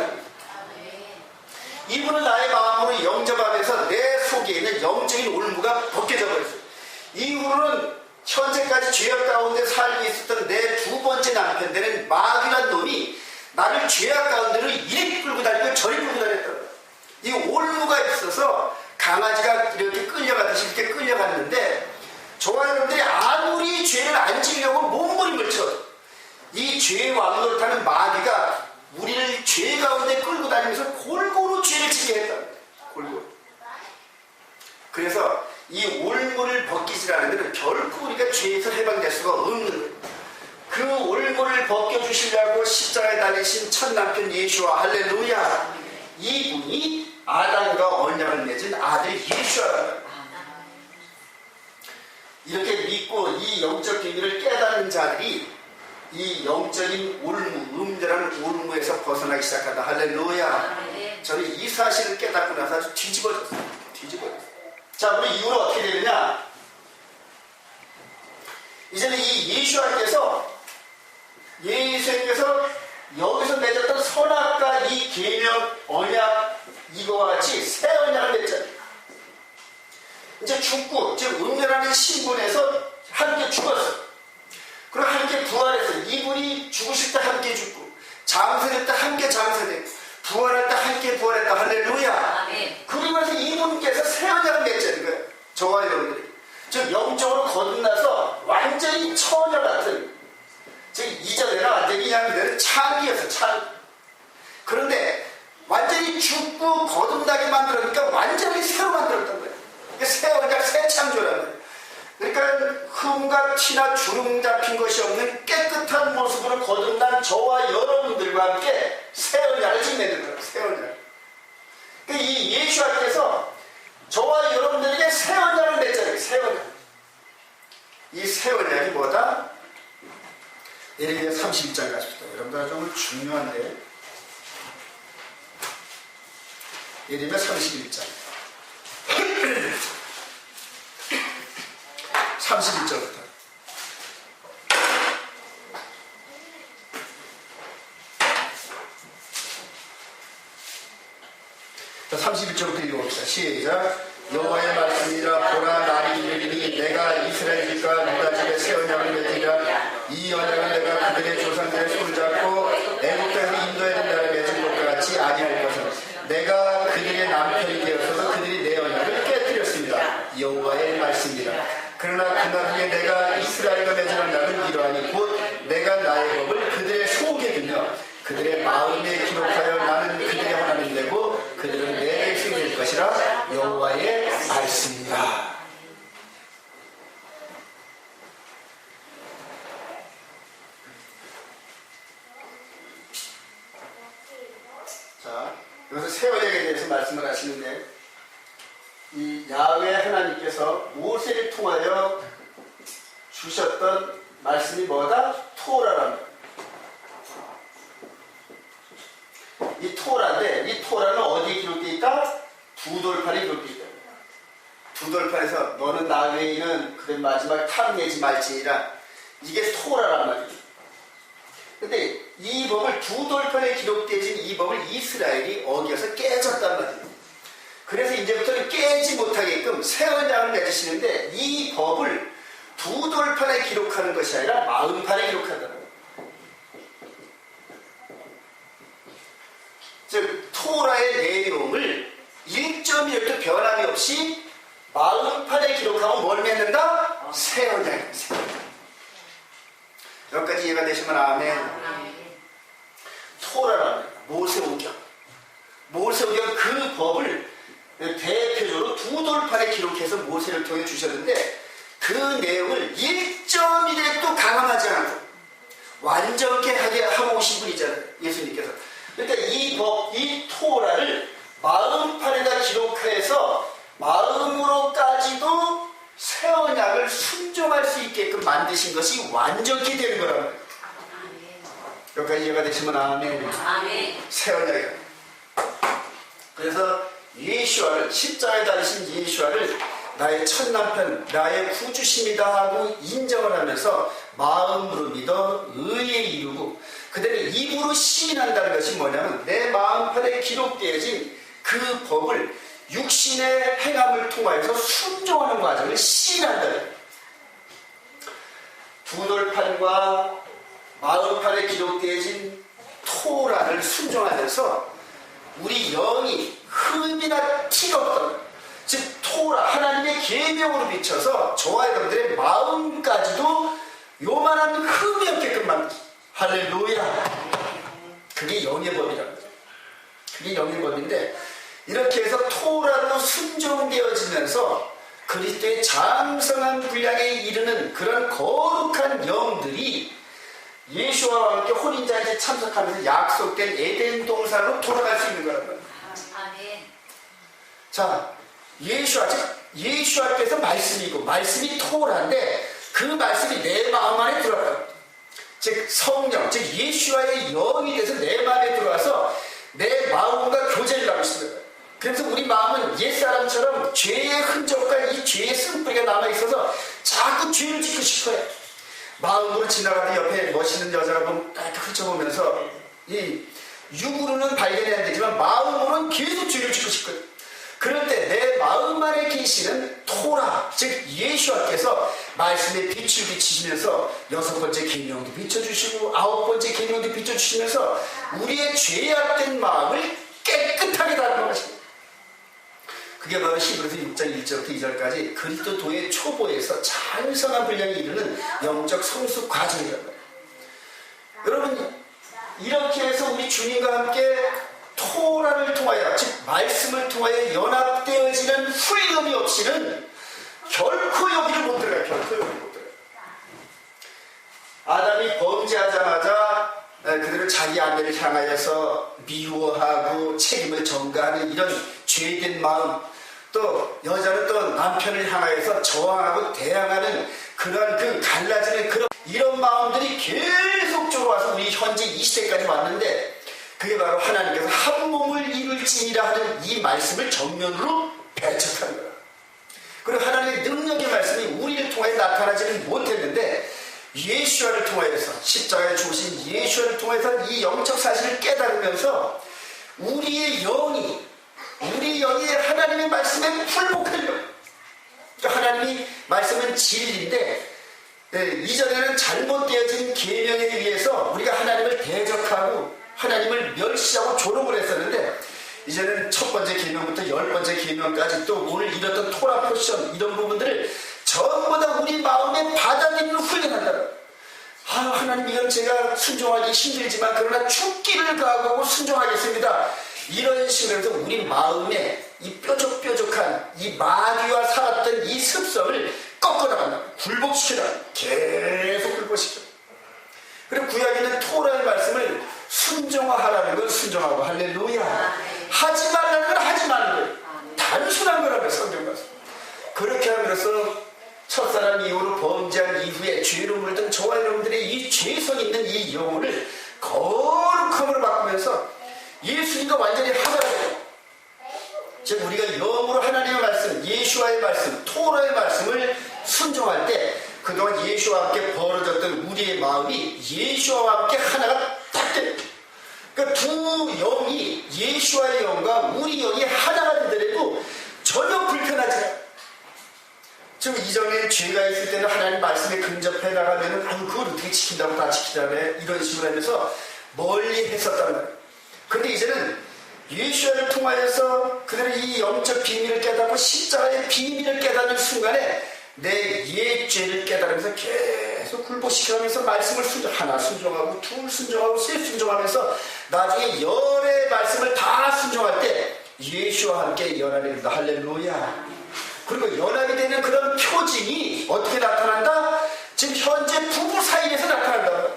이분을 나의 마음으로 영접하면서 내 속에 있는 영적인 올무가 벗겨져 버렸어요. 이후로는 현재까지 죄악 가운데 살고 있었던 내 두 번째 남편 되는 마귀란 놈이 나를 죄악 가운데로 이리 끌고 다니고 저리 끌고 다녔다. 이 올무가 있어서 강아지가 이렇게 끌려가듯이 이렇게 끌려갔는데 저와 여러분들이 아무리 죄를 안 지으려고 몸부림을 쳐 이 죄의 왕노릇하는 마귀가 우리를 죄 가운데 끌고 다니면서 골고루 죄를 짓게 했다. 골고루. 그래서 이 올무를 벗기지라는 데는 결코 우리가 죄에서 해방될 수가 없는 거예요. 그 올무를 벗겨주시려고 십자가에 달리신 첫 남편 예수와 할렐루야. 이분이 아담과 언약을 맺은 아들 예수라는 거예요. 이렇게 믿고 이 영적 비밀을 깨닫는 자들이 이 영적인 올무, 음절한 올무에서 벗어나기 시작한다. 할렐루야. 저는 이 사실을 깨닫고 나서 아주 뒤집어졌어요. 자, 그럼 이후로 어떻게 되느냐? 이제는 이 예수님께서 여기서 맺었던 선악과 이 계명, 언약, 이거와 같이 새 언약을 맺잖아요. 이제 죽고, 즉 음녀라는 신분에서 함께 죽었어요. 그리고 함께 부활했어요. 이분이 죽으실 때 함께 죽고, 장세될 때 함께 장세되고, 부활할 때 함께 부활했다. 할렐루야. 그러면서 이분께서 새 언약을 맺자는 거예요. 저와 여러분들이. 즉 영적으로 거듭나서 완전히 처녀 같은, 즉 이전에는 완전히 그냥 그대로 창기였어요. 창. 그런데 완전히 죽고 거듭나게 만들었으니까 완전히 새로 만들었던 거예요. 새 언약, 새 창조라는 거예요. 그러니까 흠과 티나 주름 잡힌 것이 없는 깨끗한 모습으로 거듭난 저와 여러분들과 함께 새 언약을 지금 맺는 거예요. 새 언약. 그러니까 이 예수님께서 저와 여러분들에게 새 언약을 맺잖아요. 새 언약. 이 새 언약이 뭐다? 예레미야 31장 가십시다. 여러분들 아주 중요한데, 예레미야 31장 31절부터 31절부터 읽어봅시다. 시작. 여호와의 말씀이라. 보라, 날이 이르리니 내가 이스라엘 집과 유다 집에 새 언약을 맺으리라. 이 언약은 내가 그들의 조상들의 손을 잡고 애굽 땅에 인도하던 날에 맺은 것과 같이 아니할 것은 내가 그들의 남편이 되어서도 그들이 내 언약을 깨뜨렸습니다. 여호와의 말씀이라. 그러나 그날 후에 내가 이스라엘과 맺은 언약은 이러하니 곧 내가 나의 법을 그들의 속에 두며 그들의 마음에 기록하여 나는 그들의 하나님 되고 그들은 내 백성이 될 것이라. 여호와의 말씀이라. 자, 여기서 새 언약에 대해서 말씀을 하시는데, 이 야훼 하나님께서 모세를 통하여 주셨던 말씀이 뭐다? 토라랍니다. 이 토라인데, 이 토라는 어디에 기록되어 있다? 두 돌판에 기록되어 있다. 두 돌판에서 너는 나 외에는 그들 마지막 탐내지 말지니라. 이게 토라란 말이죠. 근데 이 법을 두 돌판에 기록되어진 이 법을 이스라엘이 어겨서 깨졌단 말이에요. 그래서 이제부터는 깨지 못하게끔 새 언약을 맺으시는데, 이 법을 두 돌판에 기록하는 것이 아니라 마음판에 기록한다는 거예요. 즉 토라의 내용을 1.1도 변함이 없이 마음판에 기록하면 뭘 맺는다? 새 언약입니다. 새 언약. 여기까지 이해가 되시면 아멘. 토라라는 모세오경. 모세오경 그 법을 대표적으로 두 돌판에 기록해서 모세를 통해 주셨는데, 그 내용을 1.1도 가감하지 않고 완전케 하게 하고 오신 분이잖아요. 예수님께서. 그러니까 이 법, 이 토라를 마음판에다 기록해서 마음으로까지도 새 언약을 순종할 수 있게끔 만드신 것이 완전히 되는 거라는 거예요. 여기까지 이해가 되시면 아멘. 새 언약이에요. 그래서 예수와를, 십자가에 달리신 예수와를 나의 첫 남편, 나의 구주십니다 하고 인정을 하면서 마음으로 믿어 의에 이루고, 그다음에 입으로 시인한다는 것이 뭐냐면 내 마음판에 기록되어진 그 법을 육신의 행함을 통하여서 순종하는 과정을 시인한다는 거예요. 두 돌판과 마음판에 기록되어진 토라를 순종하면서 우리 영이 흠이나 티가 없던, 즉 토라, 하나님의 계명으로 비춰서 저와 여러분들의 마음까지도 요만한 흠이 없게끔 만들었어요. 할렐루야. 그게 영의 법이라는 거죠. 그게 영의 법인데 이렇게 해서 토라로 순종되어지면서 그리스도의 장성한 분량에 이르는 그런 거룩한 영들이 예수와 함께 혼인잔치에 참석하면서 약속된 에덴 동산으로 돌아갈 수 있는 거란 말이에요. 아멘. 자, 예수와께서 말씀이고 말씀이 토라인데 그 말씀이 내 마음 안에 들어가요. 즉 성령, 즉 예수와의 영이 돼서 내 마음에 들어와서 내 마음과 교제를 하고 있습니다. 그래서 우리 마음은 옛사람처럼 죄의 흔적과 이 죄의 쓴뿌리가 남아있어서 자꾸 죄를 짓고 싶어요. 마음으로 지나가는 옆에 멋있는 여자가 보면 딱 훑어보면서 이 육으로는 발견이 안 되지만 마음으로는 계속 죄를 짓고 싶거든요. 그럴 때 내 마음 안에 계시는 토라, 즉 예수와께서 말씀에 빛을 비치시면서 6번째 계명도 비춰주시고 9번째 계명도 비춰주시면서 우리의 죄악된 마음을 깨끗하게 다루는 그게 바로 히브리서 6장 1절부터 2절까지 그리스도의 초보에서 장성한 분량에 이르는 영적 성숙 과정이란 말이에요. 여러분 이렇게 해서 우리 주님과 함께 토라를 통하여 즉 말씀을 통하여 연합되어지는 훈련이 없이는 결코 여기를 못 들어가요. 결코 여기를 못 들어가요. 아담이 범죄하자마자 그들은 자기 아내를 향하여서 미워하고 책임을 전가하는 이런 죄된 마음, 또 여자는 또 남편을 향하여서 저항하고 대항하는 그런 그 갈라지는 그런 이런 마음들이 계속적으로 와서 우리 현재 이 시대까지 왔는데 그게 바로 하나님께서 한 몸을 이룰지니라 하는 이 말씀을 정면으로 배척한 거예요. 그리고 하나님의 능력의 말씀이 우리를 통해 나타나지는 못했는데 예수와를 통하여서 십자가에 죽으신 예수와를 통해서 이 영적 사실을 깨달으면서 우리의 영이 하나님의 말씀에 풀복하려고. 그러니까 하나님이 말씀은 진리인데 이전에는 잘못되어진 계명에 의해서 우리가 하나님을 대적하고 하나님을 멸시하고 조롱을 했었는데 이제는 첫 번째 계명부터 10번째 계명까지 또 오늘 잃었던 토라 포션 이런 부분들을 전부 다 우리 마음에 받아들이는 훈련한다. 하나님 이건 제가 순종하기 힘들지만 그러나 죽기를 각오하고 순종하겠습니다. 이런 식으로 해서 우리 마음에 이 뾰족뾰족한 이 마귀와 살았던 이 습성을 꺾어나간다. 굴복시켜라. 계속 굴복시켜. 그리고 구약에는 토라의 말씀을 순종하라는 건 순종하고 할렐루야. 하지 말라는 건 하지 말는 거예요. 단순한 거라면 성경 말씀. 그렇게 함으로써 첫사람 이후로 범죄한 이후에 죄로 물든 저와 여러분들의 이 죄성 있는 이 영혼을 거룩함으로 바꾸면서 예수님과 완전히 하나가 돼요. 즉 우리가 영으로 하나님의 말씀, 예수와의 말씀, 토라의 말씀을 순종할 때 그동안 예수와 함께 벌어졌던 우리의 마음이 예수와 함께 하나가 딱 돼요. 그러니까 두 영이 예수와의 영과 우리 영이 하나가 되더라도 전혀 불편하지 않아요. 지금 이전에 죄가 있을 때는 하나님 말씀에 근접해 나가면은 그걸 어떻게 지킨다고 다 지키자네 이런 식으로 하면서 멀리 했었단 말이에요. 근데 이제는 예수를 통하여서 그들의 이 영적 비밀을 깨닫고 십자가의 비밀을 깨닫는 순간에 내 옛 죄를 깨달으면서 계속 굴복시켜가면서 말씀을 하나 순종하고 둘 순종하고 셋 순종하면서 나중에 열의 말씀을 다 순종할 때 예수와 함께 연합이 된다. 할렐루야. 그리고 연합이 되는 그런 표징이 어떻게 나타난다? 지금 현재 부부 사이에서 나타난다.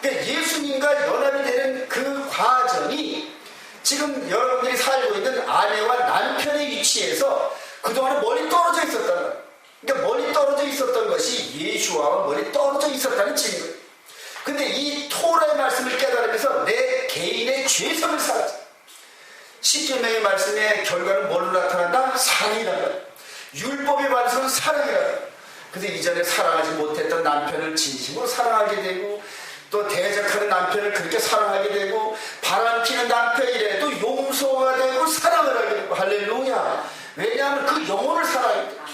그러니까 예수님과 연합이 되는 그 과정이 지금 여러분들이 살고 있는 아내와 남편의 위치에서 그동안은 멀리 떨어져 있었단 말이에요. 그러니까 멀리 떨어져 있었던 것이 예수와 멀리 떨어져 있었다는 증거예요. 근데 이 토라의 말씀을 깨달으면서 내 개인의 죄성을 사라져. 십계명의 말씀의 결과는 뭘로 나타난다? 사랑이란 말이에요. 율법의 말씀은 사랑이란 말이에요. 근데 이전에 사랑하지 못했던 남편을 진심으로 사랑하게 되고 또 대적하는 남편을 그렇게 사랑하게 되고 바람피는 남편이라도 용서가 되고 사랑을 하게 되고 할렐루야. 왜냐하면 그 영혼을 사랑해야 돼.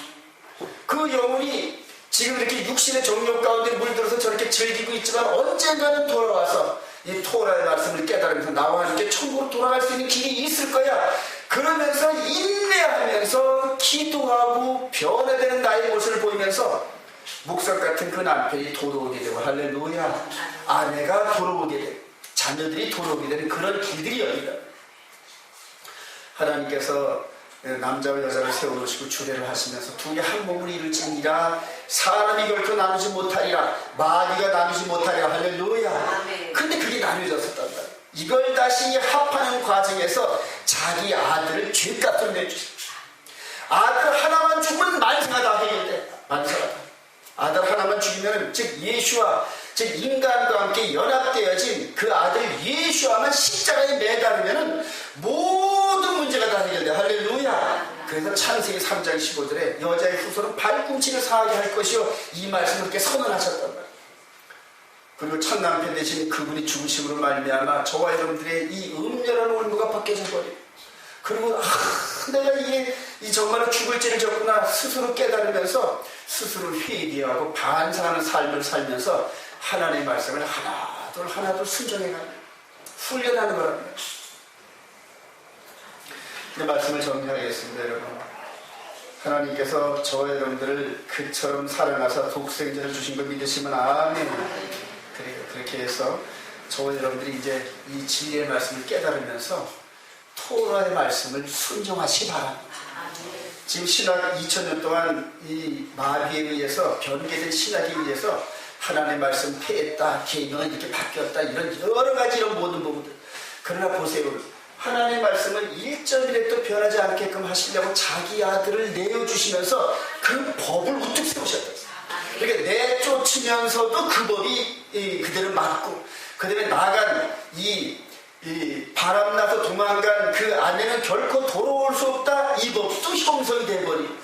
그 영혼이 지금 이렇게 육신의 정욕 가운데 물들어서 저렇게 즐기고 있지만 언젠가는 돌아와서 이 토라의 말씀을 깨달으면서 나와 함께 천국으로 돌아갈 수 있는 길이 있을 거야. 그러면서 인내하면서 기도하고 변화되는 나의 모습을 보이면서 목석 같은 그 남편이 돌아오게 되고 할렐루야. 아내가 돌아오게 되고 자녀들이 돌아오게 되는 그런 길들이 열린다. 하나님께서 남자와 여자를 세워놓으시고 주례를 하시면서 둘이 한 몸을 이룰지니라. 사람이 결코 나누지 못하리라. 마귀가 나누지 못하리라. 할렐루야. 근데 그게 나누어졌었단 말이야. 이걸 다시 합하는 과정에서 자기 아들을 죄값으로 내주십시오. 아들 하나만 죽으면 만사가 다 해결돼. 만사가 다. 아들 하나만 죽이면 즉 예수와 즉 인간과 함께 연합되어진 그 아들 예수와만 십자가에 매달으면 모든 문제가 다 해결돼. 할렐루야. 그래서 창세기 3장 15절에 여자의 후손은 발꿈치를 상하게 할 것이요, 이 말씀을 그렇게 선언하셨단 말이에요. 그리고 첫 남편 대신 그분이 죽으심으로 말미암아 저와 여러분들의 이 음녀라는 올무가 벗겨져 버려요. 그리고 내가 이게 정말로 죽을 죄를 졌구나 스스로 깨달으면서 스스로 회개하고 반성하는 삶을 살면서 하나님의 말씀을 하나둘 순종해가는 훈련하는 거랍니다. 이 말씀을 정리하겠습니다. 여러분, 하나님께서 저와 여러분들을 그처럼 사랑하사 독생자를 주신 걸 믿으시면 아멘. 그래요. 그렇게 해서 저와 여러분들이 이제 이 진리의 말씀을 깨달으면서 토라의 말씀을 순종하시기 바랍니다. 지금 신학 2000년 동안 이 마귀에 의해서 변개된 신학에 의해서 하나님의 말씀 폐했다, 계명은 이렇게 바뀌었다, 이런 여러 가지 이런 모든 부분들. 그러나 보세요. 하나님의 말씀은 1점이라도 변하지 않게끔 하시려고 자기 아들을 내어주시면서 그 법을 우뚝 세우셨다. 그러니까 내쫓으면서도 그 법이 그대로 맞고, 그 다음에 나간 이 바람나서 도망간 그 아내는 결코 돌아올 수 없다. 이 법도 형성이 돼버리고,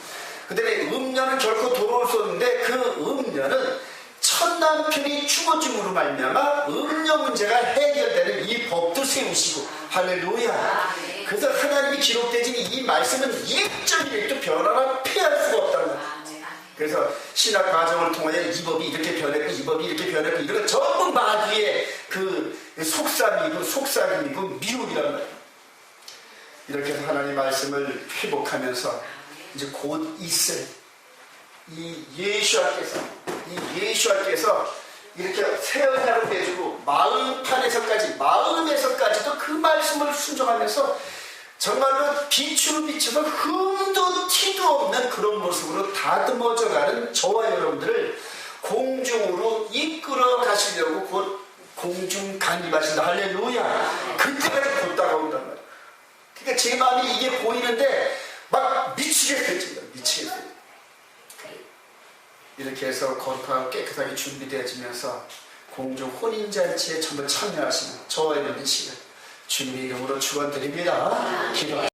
그 다음에 음녀는 결코 돌아올 수 없는데 그 음녀는 첫 남편이 죽어짐으로 말미암아 음녀 문제가 해결되는 이 법도 세우시고. 할렐루야. 그래서 하나님이 기록되진 이 말씀은 1점이라도 변화나 피할 수가 없다는 거예요. 그래서 신학 과정을 통하여 이 법이 이렇게 변했고 이 법이 이렇게 변했고 이런 전부 마귀의 그 속삭임이고 미혹이란 말이에요. 이렇게 해서 하나님의 말씀을 회복하면서 이제 곧 있을 이 예수와께서 이렇게 새 은혜를 내주고 마음에서까지도 그 말씀을 순종하면서 정말로 빛으로 비춰서 흠도 티도 없는 그런 모습으로 다듬어져가는 저와 여러분들을 공중으로 이끌어 가시려고 곧 공중 강림하신다. 할렐루야. 그때까지 곧 다가온단 말이에요. 그러니까 제 마음이 이게 보이는데 막 미치겠어요. 미치겠어요. 이렇게 해서 거룩하고 깨끗하게 준비되어지면서 공중 혼인잔치에 전부 참여하시는 저와 여러분의 시간 주님의 이름으로 축원드립니다. 기도하십시오.